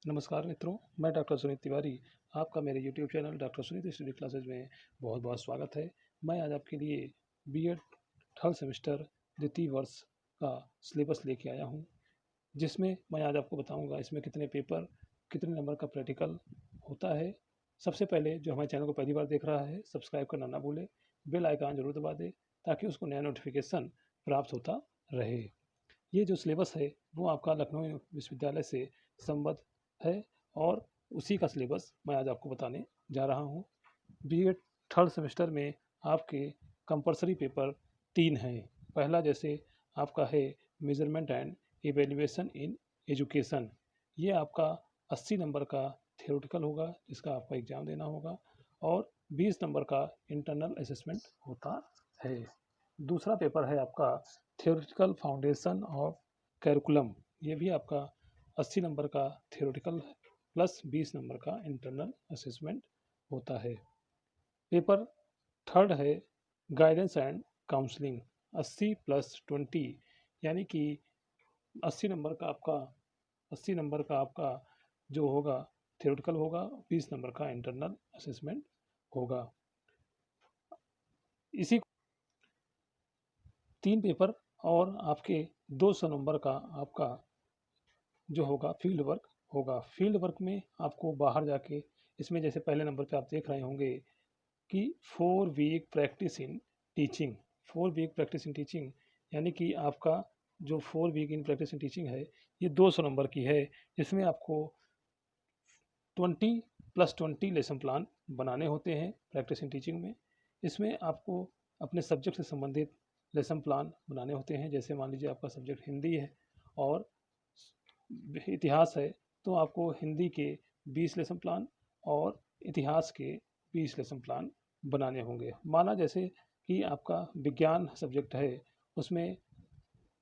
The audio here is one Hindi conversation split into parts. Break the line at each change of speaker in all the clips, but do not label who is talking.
नमस्कार मित्रों, मैं डॉक्टर सुनीत तिवारी। आपका मेरे YouTube channel doctor Sunit study classes में बहुत बहुत स्वागत है। मैं आज आपके लिए बीएड थर्ड सेमेस्टर द्वितीय वर्ष का सिलेबस लेके आया हूं, जिसमें मैं आज आपको बताऊंगा इसमें कितने पेपर, कितने नंबर का प्रैक्टिकल होता है। सबसे पहले जो हमारे चैनल को पहली बार देख रहा है, सब्सक्राइब करना ना भूले, बेल आइकन जरूर दबा दे ताकि उसको नया नोटिफिकेशन प्राप्त होता रहे। ये जो सिलेबस है वो आपका लखनऊ विश्वविद्यालय से संबद्ध है और उसी का सिलेबस मैं आज आपको बताने जा रहा हूँ। बीएड थर्ड सेमेस्टर में आपके कंपलसरी पेपर 3 हैं। पहला जैसे आपका है measurement and evaluation in education. ये आपका 80 नंबर का थियोरेटिकल होगा, जिसका आपको एग्ज़ाम देना होगा और 20 नंबर का इंटरनल असेसमेंट होता है। दूसरा पेपर है आपका थियोरेटिकल फाउंडेशन ऑफ कैरिकुलम। ये भी आपका 80 नंबर का थियोरेटिकल प्लस 20 नंबर का इंटरनल असेसमेंट होता है। पेपर थर्ड है गाइडेंस एंड काउंसलिंग, 80 प्लस 20, यानी कि 80 नंबर का आपका 80 नंबर का आपका जो होगा थियोरेटिकल होगा, 20 नंबर का इंटरनल असेसमेंट होगा। इसी 3 पेपर और आपके 200 नंबर का आपका जो होगा फील्ड वर्क होगा। फील्ड वर्क में आपको बाहर जाके, इसमें जैसे पहले नंबर पे आप देख रहे होंगे कि 4 week practice in teaching. 4 week practice in teaching यानी कि आपका जो 4 week in practice in teaching है, ये 200 नंबर की है। इसमें आपको 20 प्लस 20 लेसन प्लान बनाने होते हैं प्रैक्टिस इन टीचिंग में। इसमें आपको अपने सब्जेक्ट से संबंधित लेसन प्लान बनाने होते हैं। जैसे मान लीजिए आपका सब्जेक्ट हिंदी है और इतिहास है, तो आपको हिंदी के 20 लेसन प्लान और इतिहास के 20 लेसन प्लान बनाने होंगे। माना जैसे कि आपका विज्ञान सब्जेक्ट है, उसमें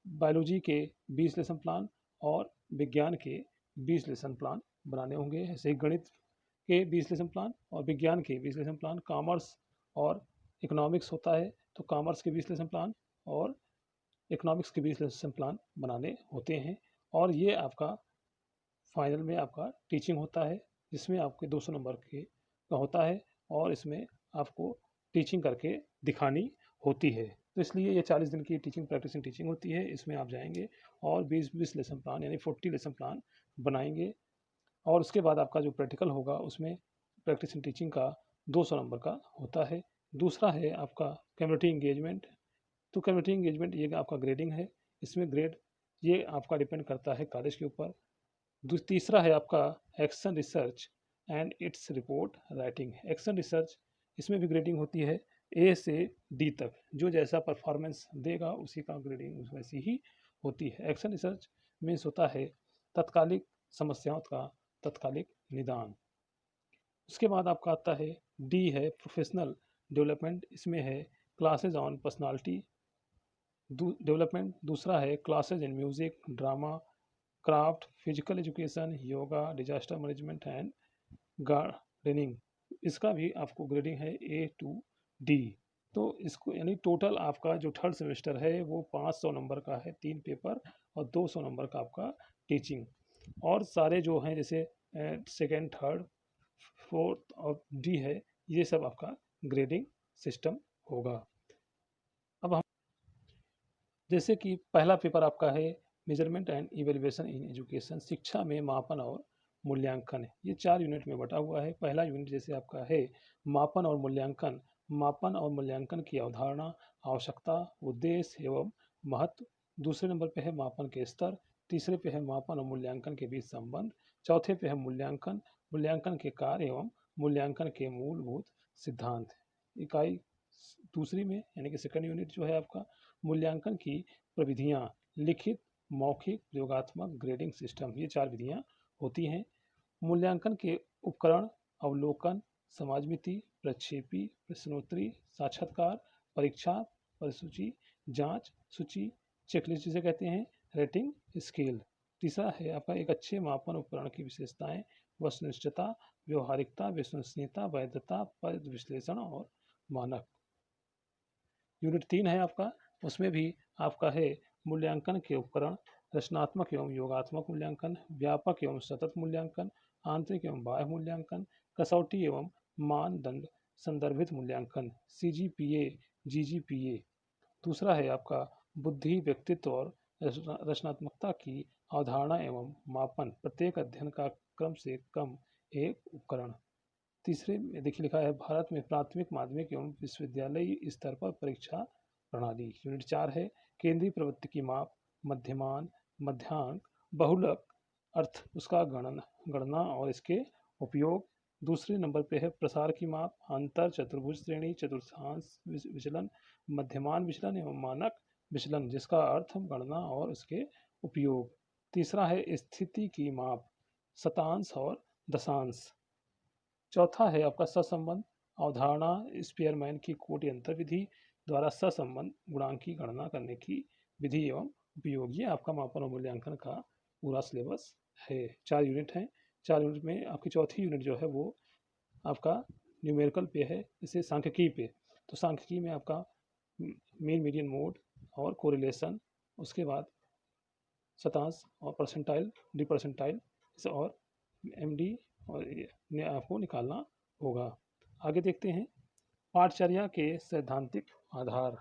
बायोलॉजी के 20 लेसन प्लान और विज्ञान के 20 लेसन प्लान बनाने होंगे। ऐसे ही गणित के 20 लेसन प्लान और विज्ञान के 20 लेसन प्लान। कॉमर्स और इकोनॉमिक्स होता है, तो कॉमर्स के 20 लेसन प्लान और इकोनॉमिक्स के 20 लेसन प्लान बनाने होते हैं। और ये आपका फाइनल में आपका टीचिंग होता है, जिसमें आपके 200 नंबर के का होता है और इसमें आपको टीचिंग करके दिखानी होती है। तो इसलिए ये 40 दिन की टीचिंग प्रैक्टिस टीचिंग होती है। इसमें आप जाएंगे और 20-20 लेसन प्लान यानी 40 लेसन प्लान बनाएंगे और उसके बाद आपका जो प्रैक्टिकल होगा उसमें प्रैक्टिस टीचिंग का 200 नंबर का होता है। दूसरा है आपका कम्युनिटी इंगेजमेंट। तो कम्युनिटी इंगेजमेंट ये आपका ग्रेडिंग है। इसमें ग्रेड ये आपका डिपेंड करता है कॉलेज के ऊपर। तीसरा है आपका action research and its report writing. Action research, इसमें भी ग्रेडिंग होती है ए से डी तक। जो जैसा परफॉर्मेंस देगा उसी का ग्रेडिंग वैसी ही होती है। एक्शन रिसर्च मीन्स होता है तत्कालिक समस्याओं का तत्कालिक निदान। उसके बाद आपका आता है डी है प्रोफेशनल डेवलपमेंट। इसमें है क्लासेज ऑन पर्सनालिटी डेवलपमेंट। दूसरा है classes in music, drama, craft, physical education, yoga, disaster management and gardening. इसका भी आपको ग्रेडिंग है ए टू डी। तो इसको यानी टोटल आपका जो थर्ड सेमेस्टर है वो 500 नंबर का है, 3 पेपर और 200 नंबर का आपका टीचिंग। और सारे जो हैं जैसे सेकेंड, थर्ड, फोर्थ और डी है, ये सब आपका ग्रेडिंग सिस्टम होगा। अब हम जैसे कि पहला पेपर आपका है measurement and evaluation in education, शिक्षा में मापन और मूल्यांकन। ये 4 यूनिट में बटा हुआ है। पहला यूनिट जैसे आपका है मापन और मूल्यांकन। मापन और मूल्यांकन की अवधारणा, आवश्यकता, उद्देश्य एवं महत्व। दूसरे नंबर पे है मापन के स्तर। तीसरे पे है मापन और मूल्यांकन के बीच संबंध। चौथे पे है मूल्यांकन, मूल्यांकन के कार्य एवं मूल्यांकन के मूलभूत सिद्धांत। इकाई दूसरी में यानी कि सेकंड यूनिट जो है आपका मूल्यांकन की प्रविधियाँ, लिखित, मौखिक, प्रयोगात्मक, ग्रेडिंग सिस्टम, ये 4 विधियाँ होती हैं। मूल्यांकन के उपकरण, अवलोकन, समाजमिति, प्रक्षेपी, प्रश्नोत्तरी, साक्षात्कार, परीक्षा, परिसूची, जांच सूची, चेकलिस्ट जिसे कहते हैं, रेटिंग स्केल। तीसरा है आपका एक अच्छे मापन उपकरण की विशेषताएं, वस्तुनिष्ठता, व्यवहारिकता, विश्वसनीयता, वैधता, पद विश्लेषण और मानक। यूनिट 3 है आपका, उसमें भी आपका है मूल्यांकन के उपकरण, रचनात्मक एवं योगात्मक मूल्यांकन, व्यापक एवं सतत मूल्यांकन, आंतरिक एवं बाह्य मूल्यांकन, कसौटी एवं मानदंड संदर्भित मूल्यांकन, CGPA, GGPA। दूसरा है आपका बुद्धि, व्यक्तित्व और रचनात्मकता की अवधारणा एवं मापन, प्रत्येक अध्ययन का क्रम से कम एक उपकरण। तीसरे में देखिए लिखा है भारत में प्राथमिक, माध्यमिक एवं विश्वविद्यालयी स्तर पर परीक्षा प्रणाली। यूनिट 4 है केंद्रीय प्रवृत्ति की माप, मध्यमान, मध्यांक, बहुलक, अर्थ उसका गणना और इसके उपयोग। दूसरे नंबर पे है प्रसार की माप, अंतर, चतुर्भुज श्रेणी, चतुर्थांश विचलन, मध्यमान विचलन एवं मानक विचलन, जिसका अर्थ गणना और उसके उपयोग। तीसरा है स्थिति की माप, शतांश और दशांश। चौथा है आपका सहसंबंध अवधारणा, स्पीयरमैन की कोटि अंतर विधि द्वारा सहसंबंध गुणांक की गणना करने की विधि एवं उपयोग। ये आपका मापन और मूल्यांकन का पूरा सिलेबस है। 4 यूनिट हैं। 4 यूनिट में आपकी चौथी यूनिट जो है वो आपका न्यूमेरिकल पे है, जैसे सांख्यिकी पे। तो सांख्यिकी में आपका मीन, मीडियन, मोड और कोरिलेशन, उसके बाद शतांश और परसेंटाइल, डी परसेंटाइल और MD और आपको निकालना होगा। आगे देखते हैं पाठचर्या के सैद्धांतिक आधार।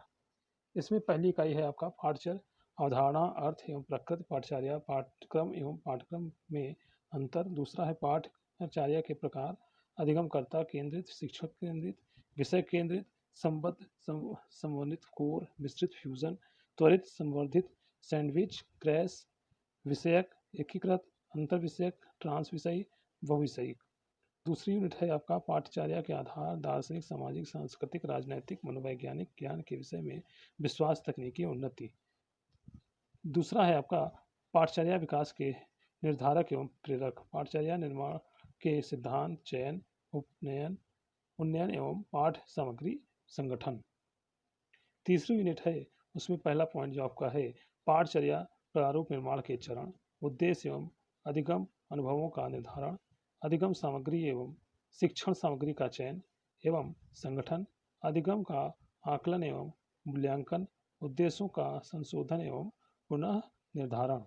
इसमें पहली इकाई है आपका पाठचर्या, अवधारणा, अर्थ एवं प्रकृति, पाठचर्या, पाठ्यक्रम एवं पाठ्यक्रम में अंतर। दूसरा है पाठचर्या के प्रकार, अधिगमकर्ता केंद्रित, शिक्षक केंद्रित, विषय केंद्रित, संबद्ध, संवर्धित, कोर, मिश्रित, फ्यूजन, त्वरित, संवर्धित, सैंडविच, क्रैश, विषयक, एकीकृत, अंतर विषयक, ट्रांस विषयी, बहुविषयिक। दूसरी यूनिट है आपका पाठचर्या के आधार, दार्शनिक, सामाजिक, सांस्कृतिक, राजनैतिक, मनोवैज्ञानिक ज्ञान के विषय में विश्वास, तकनीकी उन्नति। दूसरा है आपका पाठचर्या विकास के निर्धारक एवं प्रेरक, पाठचर्या निर्माण के सिद्धांत, चयन, उपनयन, उन्नयन एवं पाठ सामग्री संगठन। तीसरी यूनिट है उसमें पहला पॉइंट जो आपका है पाठचर्या प्रारूप निर्माण के चरण, उद्देश्य एवं अधिगम अनुभवों का निर्धारण, अधिगम सामग्री एवं शिक्षण सामग्री का चयन एवं संगठन, अधिगम का आकलन एवं मूल्यांकन, उद्देश्यों का संशोधन एवं पुनः निर्धारण।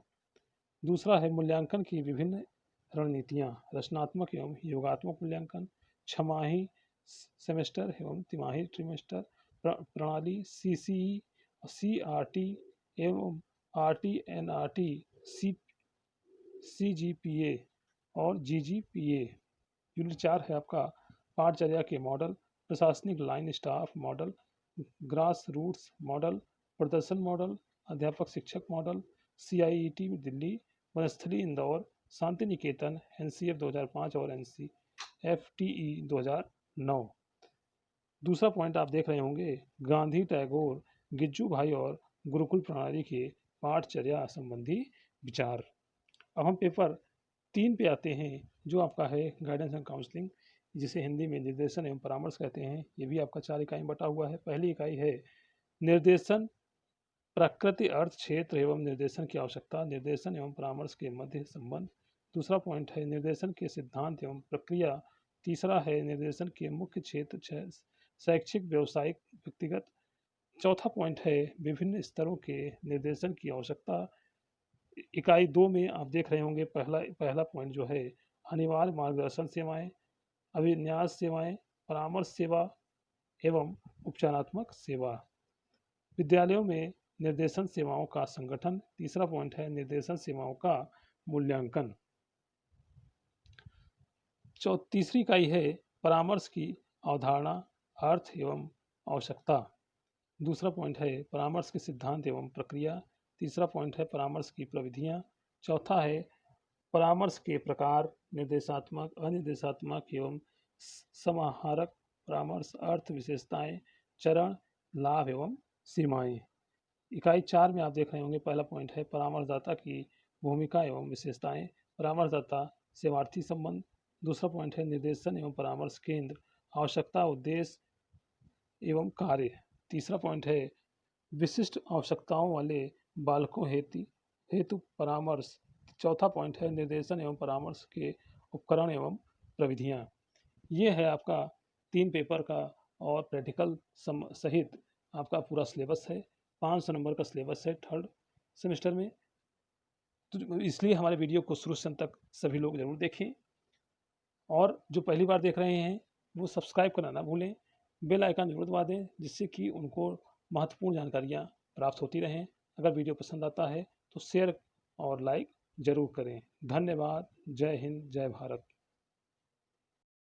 दूसरा है मूल्यांकन की विभिन्न रणनीतियाँ, रचनात्मक एवं योगात्मक मूल्यांकन, छमाही, सेमेस्टर एवं तिमाही, ट्रिमेस्टर प्रणाली, CCE, CRT एवं RT, NRT, CGPA और GGPA। यूनिट 4 है आपका पाठचर्या के मॉडल, प्रशासनिक line staff model, grass roots model, प्रदर्शन मॉडल, अध्यापक शिक्षक model, CIET Delhi, Vanasthali Indore, Shanti Niketan, NCF 2005 और NCFTE 2009। दूसरा पॉइंट आप देख रहे होंगे गांधी, टैगोर, गिज्जू भाई और गुरुकुल प्रणाली के पाठचर्या संबंधी विचार। अब हम पेपर 3 पे आते हैं जो आपका है गाइडेंस एंड काउंसलिंग, जिसे हिंदी में निर्देशन एवं परामर्श कहते हैं। ये भी आपका 4 इकाई बटा हुआ है। पहली इकाई है निर्देशन, प्रकृति, अर्थ, क्षेत्र एवं निर्देशन की आवश्यकता, निर्देशन एवं परामर्श के मध्य संबंध। दूसरा पॉइंट है निर्देशन के सिद्धांत एवं प्रक्रिया। तीसरा है निर्देशन के मुख्य क्षेत्र, शैक्षिक, व्यावसायिक, व्यक्तिगत। चौथा पॉइंट है विभिन्न स्तरों के निर्देशन की आवश्यकता। इकाई 2 में आप देख रहे होंगे पहला पॉइंट जो है अनिवार्य मार्गदर्शन सेवाएं, अभिन्यास सेवाएं, परामर्श सेवा एवं उपचारात्मक सेवा। विद्यालयों में निर्देशन सेवाओं का संगठन। तीसरा पॉइंट है निर्देशन सेवाओं का मूल्यांकन। तीसरी इकाई है परामर्श की अवधारणा, अर्थ एवं आवश्यकता। दूसरा पॉइंट है परामर्श के सिद्धांत एवं प्रक्रिया। तीसरा पॉइंट है परामर्श की प्रविधियाँ। चौथा है परामर्श के प्रकार, निर्देशात्मक, अनिर्देशात्मक एवं समाहारक परामर्श, अर्थ, विशेषताएं, चरण, लाभ एवं सीमाएं। इकाई 4 में आप देख रहे होंगे पहला पॉइंट है परामर्शदाता की भूमिका एवं विशेषताएं, परामर्शदाता सेवार्थी संबंध। दूसरा पॉइंट है निर्देशन एवं परामर्श केंद्र, आवश्यकता, उद्देश्य एवं कार्य। तीसरा पॉइंट है विशिष्ट आवश्यकताओं वाले बालकों हेतु परामर्श। चौथा पॉइंट है निर्देशन एवं परामर्श के उपकरण एवं प्रविधियाँ। ये है आपका 3 पेपर का और प्रैक्टिकल सहित आपका पूरा सिलेबस है। 500 नंबर का सिलेबस है 3rd सेमेस्टर में। तो इसलिए हमारे वीडियो को शुरू से अंत तक सभी लोग ज़रूर देखें, और जो पहली बार देख रहे हैं वो सब्सक्राइब करना ना भूलें, बेल आइकन जरूर दबा दें, जिससे कि उनको महत्वपूर्ण जानकारियाँ प्राप्त होती रहें। अगर वीडियो पसंद आता है तो शेयर और लाइक ज़रूर करें। धन्यवाद। जय हिंद, जय भारत।